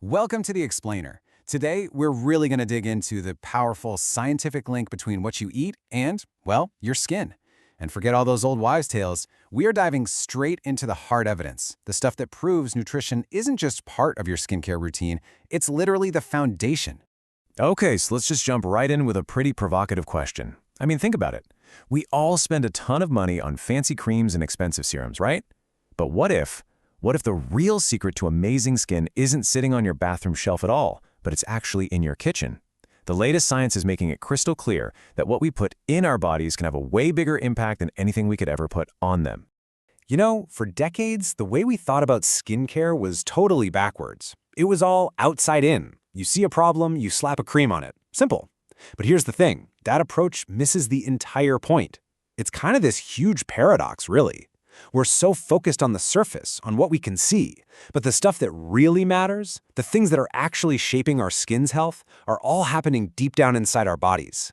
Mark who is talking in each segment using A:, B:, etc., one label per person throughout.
A: Welcome to The Explainer. Today, we're really going to dig into the powerful scientific link between what you eat and, well, your skin. And forget all those old wives' tales. We are diving straight into the hard evidence, the stuff that proves nutrition isn't just part of your skincare routine, it's literally the foundation.
B: Okay, so let's just jump right in with a pretty provocative question. I mean, think about it. We all spend a ton of money on fancy creams and expensive serums, right? But what if the real secret to amazing skin isn't sitting on your bathroom shelf at all, but it's actually in your kitchen? The latest science is making it crystal clear that what we put in our bodies can have a way bigger impact than anything we could ever put on them.
A: You know, for decades, the way we thought about skincare was totally backwards. It was all outside in. You see a problem, you slap a cream on it. Simple. But here's the thing, that approach misses the entire point. It's kind of this huge paradox, really. We're so focused on the surface, on what we can see, but the stuff that really matters, the things that are actually shaping our skin's health, are all happening deep down inside our bodies.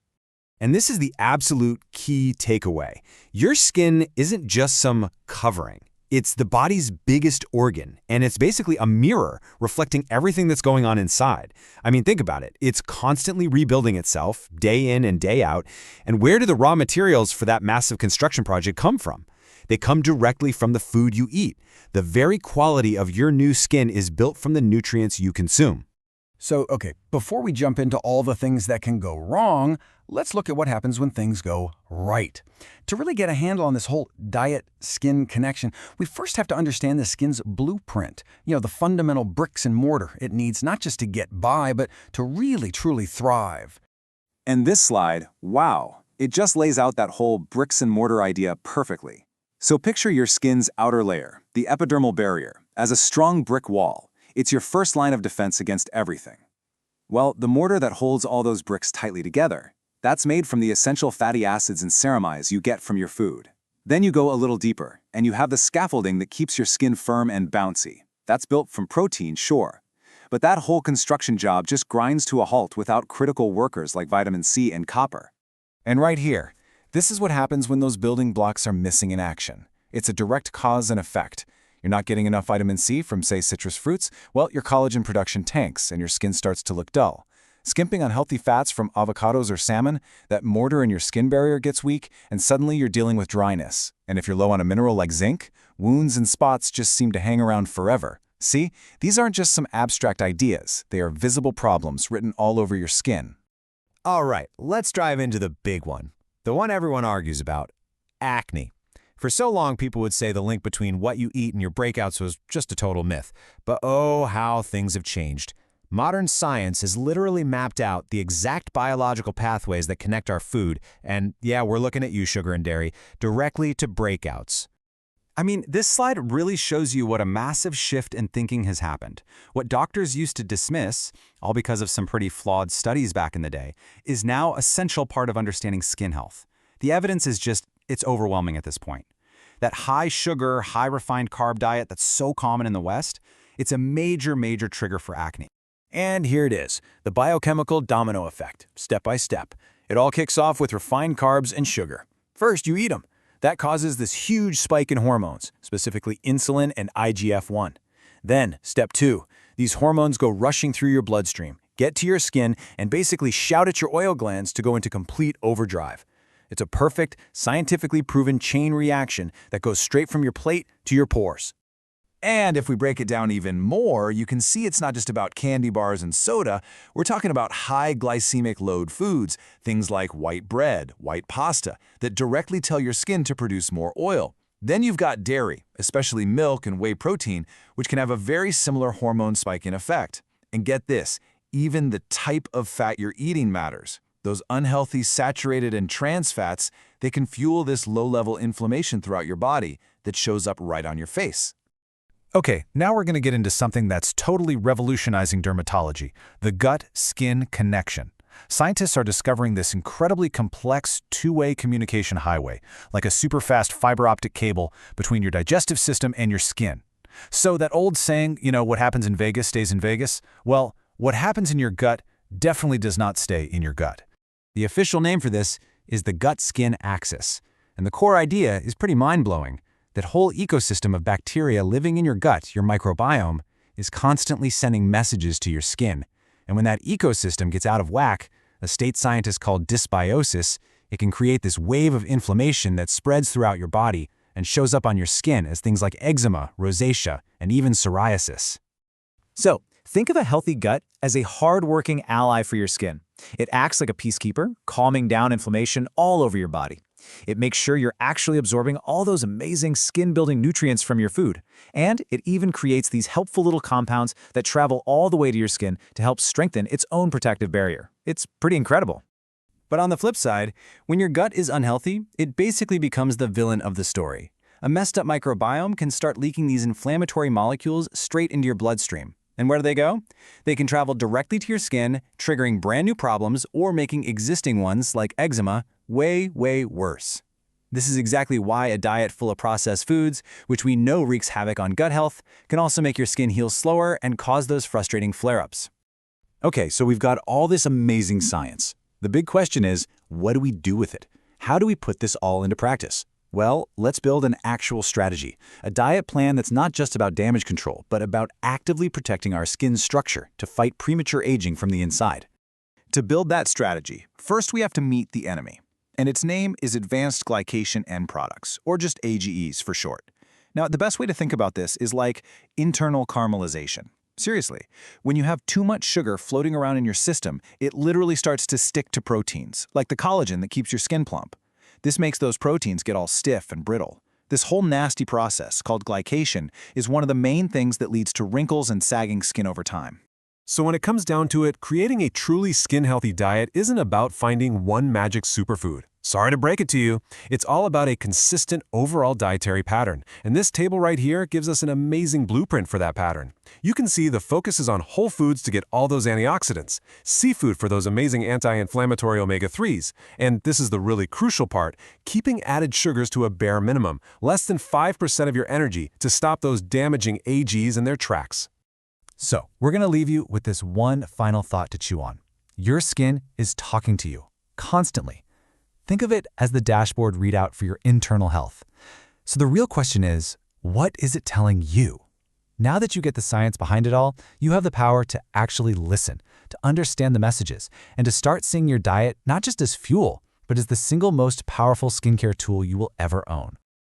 A: And this is the absolute key takeaway. Your skin isn't just some covering. It's the body's biggest organ, and it's basically a mirror reflecting everything that's going on inside. I mean, think about it. It's constantly rebuilding itself, day in and day out. And where do the raw materials for that massive construction project come from? They come directly from the food you eat. The very quality of your new skin is built from the nutrients you consume. So, before we jump into all the things that can go wrong, let's look at what happens when things go right. To really get a handle on this whole diet-skin connection, we first have to understand the skin's blueprint. The fundamental bricks and mortar it needs not just to get by, but to really, truly thrive.
C: And this slide, wow, it just lays out that whole bricks and mortar idea perfectly. So picture your skin's outer layer, the epidermal barrier, as a strong brick wall. It's your first line of defense against everything. Well, the mortar that holds all those bricks tightly together, that's made from the essential fatty acids and ceramides you get from your food. Then you go a little deeper, and you have the scaffolding that keeps your skin firm and bouncy. That's built from protein, sure. But that whole construction job just grinds to a halt without critical workers like vitamin C and copper.
B: And right here, this is what happens when those building blocks are missing in action. It's a direct cause and effect. You're not getting enough vitamin C from, say, citrus fruits, well, your collagen production tanks and your skin starts to look dull. Skimping on healthy fats from avocados or salmon, that mortar in your skin barrier gets weak, and suddenly you're dealing with dryness. And if you're low on a mineral like zinc, wounds and spots just seem to hang around forever. See, these aren't just some abstract ideas. They are visible problems written all over your skin.
D: All right, let's dive into the big one. The one everyone argues about, acne. For so long, people would say the link between what you eat and your breakouts was just a total myth. But oh, how things have changed. Modern science has literally mapped out the exact biological pathways that connect our food, and yeah, we're looking at you, sugar and dairy, directly to breakouts.
A: I mean, this slide really shows you what a massive shift in thinking has happened. What doctors used to dismiss, all because of some pretty flawed studies back in the day, is now an essential part of understanding skin health. The evidence is it's overwhelming at this point. That high sugar, high refined carb diet that's so common in the West, it's a major, major trigger for acne.
B: And here it is, the biochemical domino effect, step by step. It all kicks off with refined carbs and sugar. First, you eat them. That causes this huge spike in hormones, specifically insulin and IGF-1. Then, step 2, these hormones go rushing through your bloodstream, get to your skin, and basically shout at your oil glands to go into complete overdrive. It's a perfect, scientifically proven chain reaction that goes straight from your plate to your pores.
C: And if we break it down even more, you can see it's not just about candy bars and soda. We're talking about high glycemic load foods, things like white bread, white pasta, that directly tell your skin to produce more oil. Then you've got dairy, especially milk and whey protein, which can have a very similar hormone spiking effect. And get this, even the type of fat you're eating matters. Those unhealthy saturated and trans fats, they can fuel this low-level inflammation throughout your body that shows up right on your face.
B: Okay, now we're going to get into something that's totally revolutionizing dermatology, the gut-skin connection. Scientists are discovering this incredibly complex two-way communication highway, like a super-fast fiber optic cable between your digestive system and your skin. So that old saying, what happens in Vegas stays in Vegas? Well, what happens in your gut definitely does not stay in your gut.
A: The official name for this is the gut-skin axis, and the core idea is pretty mind-blowing. That whole ecosystem of bacteria living in your gut, your microbiome,
B: is constantly sending messages to your skin. And when that ecosystem gets out of whack, a state scientists call dysbiosis, it can create this wave of inflammation that spreads throughout your body and shows up on your skin as things like eczema, rosacea, and even psoriasis.
E: So, think of a healthy gut as a hard-working ally for your skin. It acts like a peacekeeper, calming down inflammation all over your body. It makes sure you're actually absorbing all those amazing skin-building nutrients from your food. And it even creates these helpful little compounds that travel all the way to your skin to help strengthen its own protective barrier. It's pretty incredible. But on the flip side, when your gut is unhealthy, it basically becomes the villain of the story. A messed up microbiome can start leaking these inflammatory molecules straight into your bloodstream. And where do they go? They can travel directly to your skin, triggering brand new problems or making existing ones, like eczema, way worse. This is exactly why a diet full of processed foods, which we know wreaks havoc on gut health, can also make your skin heal slower and cause those frustrating flare-ups.
C: Okay, so we've got all this amazing science. The big question is, what do we do with it? How do we put this all into practice? Well, let's build an actual strategy, a diet plan that's not just about damage control, but about actively protecting our skin's structure to fight premature aging from the inside. To build that strategy, first we have to meet the enemy, and its name is Advanced Glycation End Products, or just AGEs for short. Now, the best way to think about this is like internal caramelization. Seriously, when you have too much sugar floating around in your system, it literally starts to stick to proteins, like the collagen that keeps your skin plump. This makes those proteins get all stiff and brittle. This whole nasty process, called glycation, is one of the main things that leads to wrinkles and sagging skin over time.
A: So when it comes down to it, creating a truly skin-healthy diet isn't about finding one magic superfood. Sorry to break it to you, it's all about a consistent overall dietary pattern, and this table right here gives us an amazing blueprint for that pattern. You can see the focus is on whole foods to get all those antioxidants, seafood for those amazing anti-inflammatory omega-3s, and this is the really crucial part, keeping added sugars to a bare minimum, less than 5% of your energy, to stop those damaging AGs in their tracks.
B: So, we're going to leave you with this one final thought to chew on. Your skin is talking to you, constantly. Think of it as the dashboard readout for your internal health. So the real question is, what is it telling you? Now that you get the science behind it all, you have the power to actually listen, to understand the messages, and to start seeing your diet not just as fuel, but as the single most powerful skincare tool you will ever own.